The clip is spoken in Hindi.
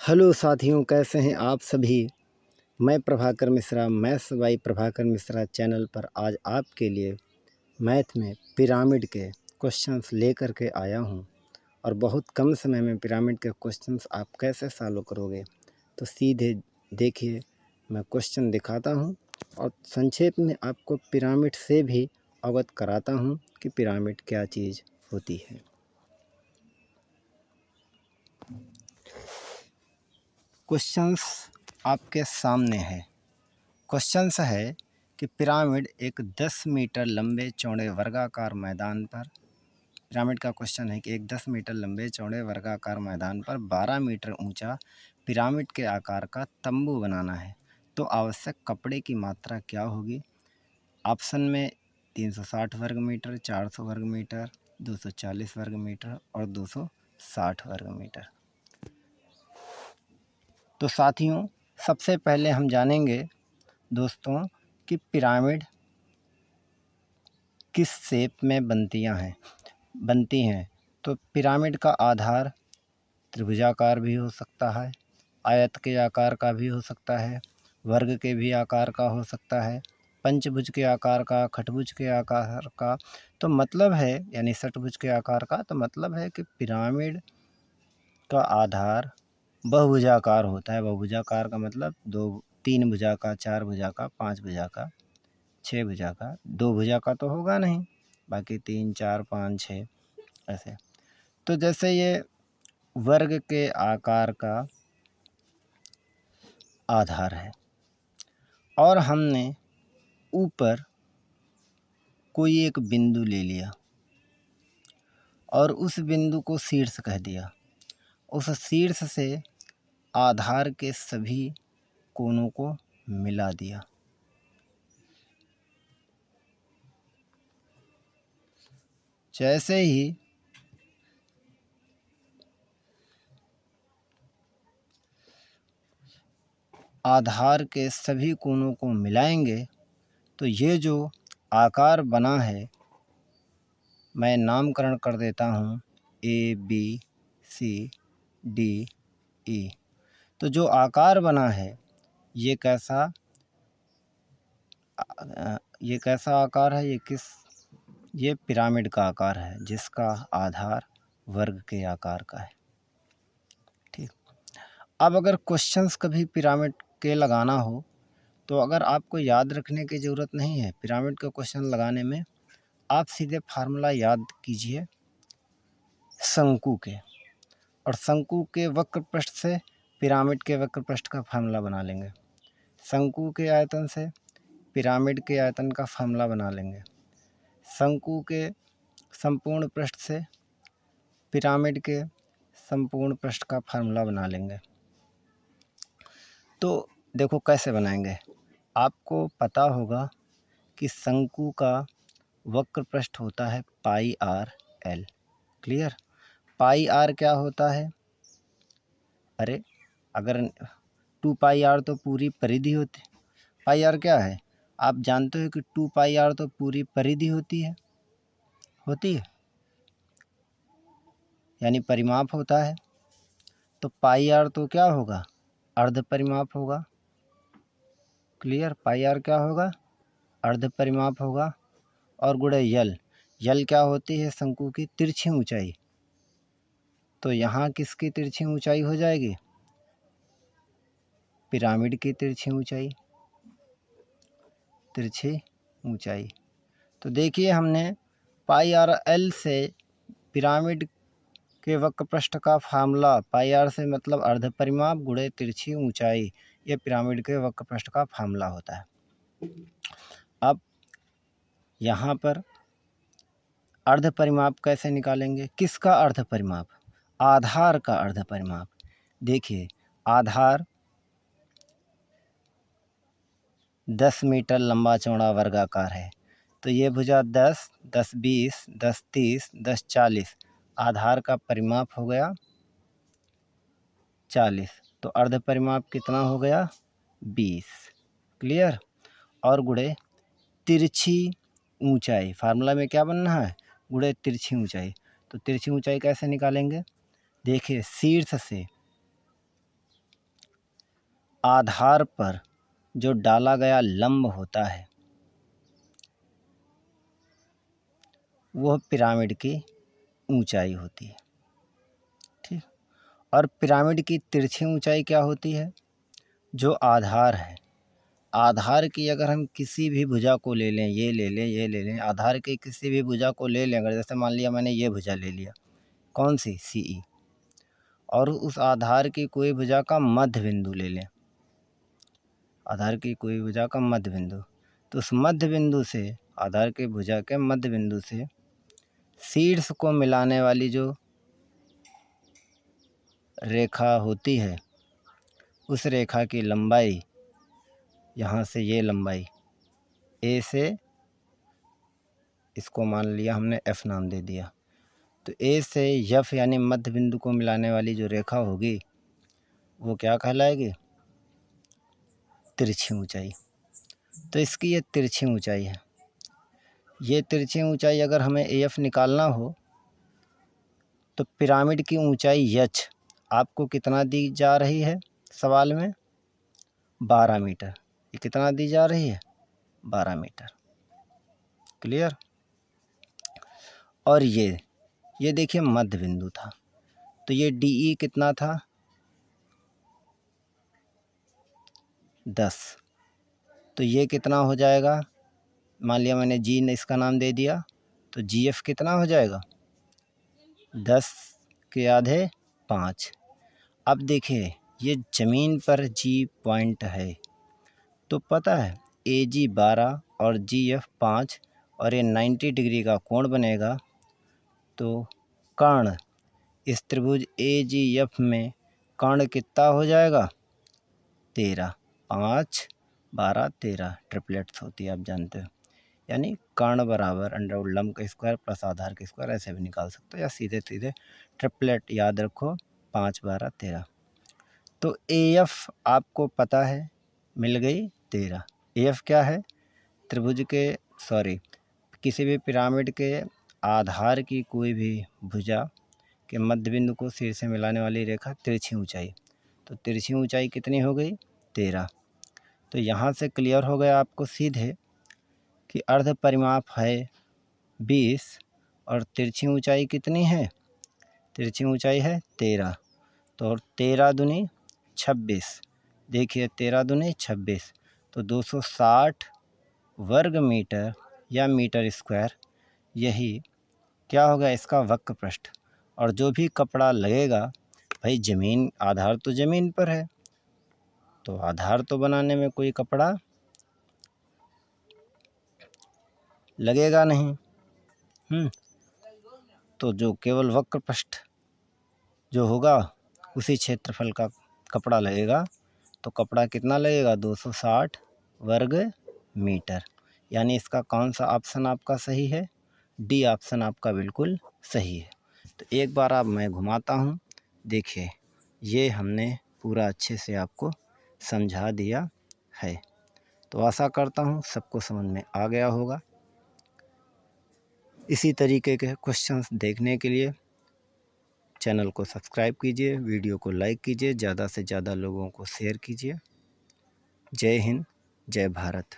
हेलो साथियों, कैसे हैं आप सभी। मैं Prabhakar Mishra, maths by Prabhakar Mishra channel पर आज आपके लिए मैथ में पिरामिड के क्वेश्चंस लेकर के आया हूं। और बहुत कम समय में पिरामिड के क्वेश्चंस आप कैसे सॉल्व करोगे, तो सीधे देखिए मैं क्वेश्चन दिखाता हूं और संक्षेप में आपको पिरामिड से भी अवगत कराता हूं कि पिरामिड क्या चीज़ होती है। क्वेश्चंस आपके सामने है। क्वेश्चंस है कि पिरामिड एक 10 मीटर लंबे चौड़े वर्गाकार मैदान पर पिरामिड का क्वेश्चन है कि एक 10 मीटर लंबे चौड़े वर्गाकार मैदान पर 12 मीटर ऊंचा पिरामिड के आकार का तंबू बनाना है, तो आवश्यक कपड़े की मात्रा क्या होगी। ऑप्शन में 360 वर्ग मीटर, 400 वर्ग मीटर, 240 वर्ग मीटर और 260 वर्ग मीटर। तो साथियों, सबसे पहले हम जानेंगे दोस्तों कि पिरामिड किस शेप में बनती हैं। तो पिरामिड का आधार त्रिभुजाकार भी हो सकता है, आयत के आकार का भी हो सकता है, वर्ग के भी आकार का हो सकता है, पंचभुज के आकार का, खटभुज के आकार का। तो मतलब है यानी षटभुज के आकार का। तो मतलब है कि पिरामिड का आधार बहुभुजाकार होता है। बहुभुजाकार का मतलब तीन भुजा का, चार भुजा का, पाँच भुजा का, छः भुजा का। दो भुजा का तो होगा नहीं, बाकी 3, 4, 5, 6 ऐसे। तो जैसे ये वर्ग के आकार का आधार है और हमने ऊपर कोई एक बिंदु ले लिया और उस बिंदु को शीर्ष कह दिया। उस शीर्ष से आधार के सभी कोनों को मिला दिया। जैसे ही आधार के सभी कोनों को मिलाएंगे तो ये जो आकार बना है, मैं नामकरण कर देता हूँ ABCDE। तो जो आकार बना है ये कैसा आकार है, ये पिरामिड का आकार है जिसका आधार वर्ग के आकार का है। ठीक। अब अगर क्वेश्चंस कभी पिरामिड के लगाना हो तो अगर आपको याद रखने की ज़रूरत नहीं है पिरामिड का क्वेश्चन लगाने में, आप सीधे फार्मूला याद कीजिए शंकु के, और शंकु के वक्र पृष्ठ से पिरामिड के वक्र पृष्ठ का फार्मूला बना लेंगे। शंकु के आयतन से पिरामिड के आयतन का फार्मूला बना लेंगे। शंकु के संपूर्ण पृष्ठ से पिरामिड के संपूर्ण पृष्ठ का फार्मूला बना लेंगे। तो देखो कैसे बनाएंगे। आपको पता होगा कि शंकु का वक्र पृष्ठ होता है pi R L. Clear. Pi R क्या होता है, अरे अगर 2 पाई आर तो पूरी परिधि होती। पाई आर क्या है, आप जानते हो कि 2 पाई आर तो पूरी परिधि होती है यानी परिमाप होता है। तो पाई आर तो क्या होगा, अर्ध परिमाप होगा। क्लियर। पाई आर क्या होगा, अर्ध परिमाप होगा। और गुणे यल क्या होती है, शंकु की तिरछी ऊंचाई। तो यहाँ किसकी तिरछी ऊंचाई हो जाएगी, पिरामिड की तिरछी ऊंचाई। तो देखिए हमने पाई आर एल से पिरामिड के वक्र पृष्ठ का फार्मूला, पाई आर से मतलब अर्ध परिमाप गुणे तिरछी ऊंचाई, ये पिरामिड के वक्र पृष्ठ का फार्मूला होता है। अब यहाँ पर अर्ध परिमाप कैसे निकालेंगे, किसका अर्ध परिमाप, आधार का अर्ध परिमाप। देखिए आधार 10 मीटर लंबा चौड़ा वर्गाकार है, तो ये भुजा 10, 10, 20, 10, 30, 10, 40, आधार का परिमाप हो गया 40। तो अर्ध परिमाप कितना हो गया, 20। क्लियर। और गुणे तिरछी ऊंचाई, फार्मूला में क्या बनना है, गुणे तिरछी ऊंचाई। तो तिरछी ऊंचाई कैसे निकालेंगे, देखिए शीर्ष से आधार पर जो डाला गया लंब होता है वह पिरामिड की ऊंचाई होती है। ठीक। और पिरामिड की तिरछी ऊंचाई क्या होती है? जो आधार है, आधार की अगर हम किसी भी भुजा को ले लें, ये ले लें, ये ले लें, आधार की किसी भी भुजा को ले लें, अगर जैसे मान लिया मैंने ये भुजा ले लिया, कौन सी? CE, और उस आधार की कोई भुजा का मध्य बिंदु ले लें, आधार की कोई भुजा का मध्य बिंदु, तो उस मध्य बिंदु से, आधार के भुजा के मध्य बिंदु से शीर्ष को मिलाने वाली जो रेखा होती है, उस रेखा की लंबाई, यहाँ से ये लंबाई A से, इसको मान लिया हमने F नाम दे दिया, तो A से F यानी मध्य बिंदु को मिलाने वाली जो रेखा होगी वो क्या कहलाएगी? तिरछी ऊंचाई। तो इसकी ये तिरछी ऊंचाई है। ये तिरछी ऊंचाई अगर हमें AF निकालना हो तो पिरामिड की ऊंचाई H आपको कितना दी जा रही है सवाल में? 12 मीटर। ये कितना दी जा रही है? 12 मीटर। क्लियर? और ये देखिए मध्य बिंदु था, तो ये DE कितना था? 10। तो ये कितना हो जाएगा? मान लिया मैंने G ने इसका नाम दे दिया, तो GF कितना हो जाएगा? 10 के आधे 5। अब देखिए ये ज़मीन पर G पॉइंट है, तो पता है AG 12 और GF 5 और ये 90 डिग्री का कोण बनेगा। तो कर्ण इस त्रिभुज AGF में कर्ण कितना हो जाएगा? 13। 5, 12, 13 ट्रिपलेट्स होती है, आप जानते हो। यानी कर्ण बराबर अंडरवुड लंब का स्क्वायर प्लस आधार का स्क्वायर, ऐसे भी निकाल सकते हो, या सीधे सीधे ट्रिपलेट याद रखो, 5, 12, 13। तो AF आपको पता है, मिल गई 13। AF क्या है? त्रिभुज के किसी भी पिरामिड के आधार की कोई भी भुजा के मध्य बिंदु को शीर्ष से मिलाने वाली रेखा तिरछी ऊंचाई। तो तिरछी ऊंचाई कितनी हो गई? 13। तो यहाँ से क्लियर हो गया आपको सीधे कि अर्ध परिमाप है 20 और तिरछी ऊंचाई कितनी है? तिरछी ऊंचाई है 13। तो 13 दूनी 26। देखिए 13 दूनी 26, तो 260 वर्ग मीटर या मीटर स्क्वायर, यही क्या होगा? इसका वक्र पृष्ठ। और जो भी कपड़ा लगेगा, भाई ज़मीन, आधार तो ज़मीन पर है, तो आधार तो बनाने में कोई कपड़ा लगेगा नहीं। तो जो केवल वक्र पृष्ठ जो होगा उसी क्षेत्रफल का कपड़ा लगेगा। तो कपड़ा कितना लगेगा? 260 वर्ग मीटर। यानी इसका कौन सा ऑप्शन आपका सही है? D ऑप्शन आपका बिल्कुल सही है। तो एक बार अब मैं घुमाता हूँ, देखिए ये हमने पूरा अच्छे से आपको समझा दिया है। तो आशा करता हूँ सबको समझ में आ गया होगा। इसी तरीके के क्वेश्चंस देखने के लिए चैनल को सब्सक्राइब कीजिए, वीडियो को लाइक कीजिए, ज़्यादा से ज़्यादा लोगों को शेयर कीजिए। जय हिंद, जय भारत।